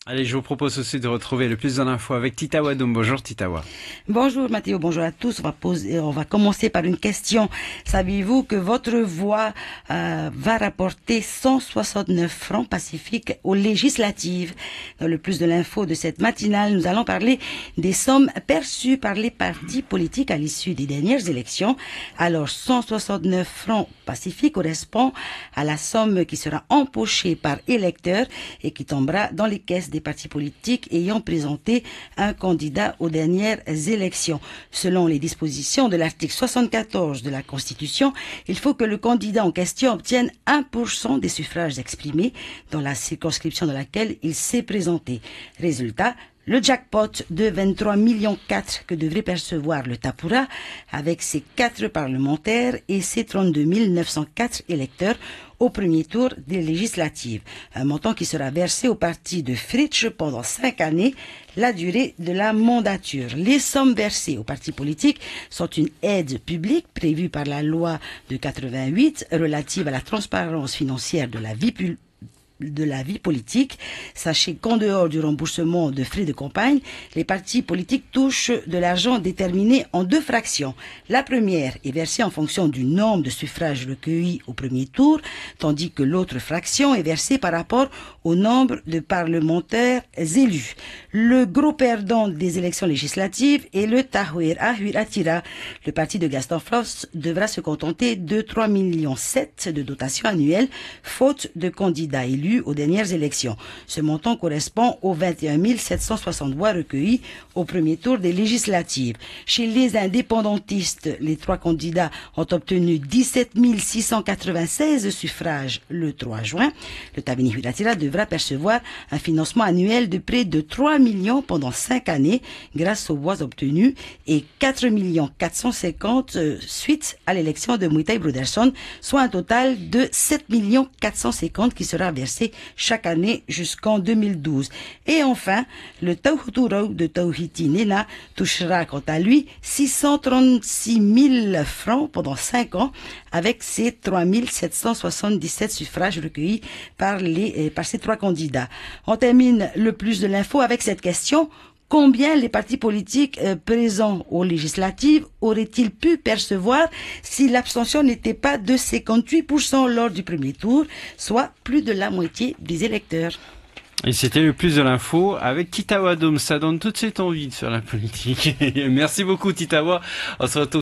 Allez, je vous propose aussi de retrouver le plus d'infos avec Titawa Doum. Bonjour Titawa. Bonjour Mathéo, bonjour à tous. On va commencer par une question. Saviez-vous que votre voix va rapporter 169 francs pacifiques aux législatives? Dans le plus de l'info de cette matinale, nous allons parler des sommes perçues par les partis politiques à l'issue des dernières élections. Alors, 169 francs pacifiques correspond à la somme qui sera empochée par électeur et qui tombera dans les caisses des partis politiques ayant présenté un candidat aux dernières élections. Selon les dispositions de l'article 74 de la Constitution, il faut que le candidat en question obtienne 1% des suffrages exprimés dans la circonscription dans laquelle il s'est présenté. Résultat, le jackpot de 23,4 millions que devrait percevoir le Tapura avec ses 4 parlementaires et ses 32 904 électeurs au premier tour des législatives. Un montant qui sera versé au parti de Fritsch pendant 5 années, la durée de la mandature. Les sommes versées aux partis politiques sont une aide publique prévue par la loi de 88 relative à la transparence financière de la vie politique. Sachez qu'en dehors du remboursement de frais de campagne, les partis politiques touchent de l'argent déterminé en 2 fractions. La première est versée en fonction du nombre de suffrages recueillis au premier tour, tandis que l'autre fraction est versée par rapport au nombre de parlementaires élus. Le gros perdant des élections législatives est le Tahouir Atira. Le parti de Gaston Floss devra se contenter de 3,7 millions de dotation annuelle, faute de candidats élus aux dernières élections. Ce montant correspond aux 21 760 voix recueillies au premier tour des législatives. Chez les indépendantistes, les 3 candidats ont obtenu 17 696 suffrages le 3 juin. Le Tabini Huiratira devra percevoir un financement annuel de près de 3 millions pendant 5 années grâce aux voix obtenues et 4 450 suite à l'élection de Muitai Broderson, soit un total de 7 450 qui sera versé chaque année jusqu'en 2012. Et enfin, le Tauhuturo de Tauhiti Nena touchera quant à lui 636 000 francs pendant 5 ans avec ses 3 777 suffrages recueillis par ces 3 candidats. On termine le plus de l'info avec cette question. Combien les partis politiques présents aux législatives auraient-ils pu percevoir si l'abstention n'était pas de 58% lors du premier tour, soit plus de la moitié des électeurs? Et c'était le plus de l'info avec Titawa Doum. Ça donne tout de suite envie de faire la politique. Merci beaucoup Titawa. On se retrouve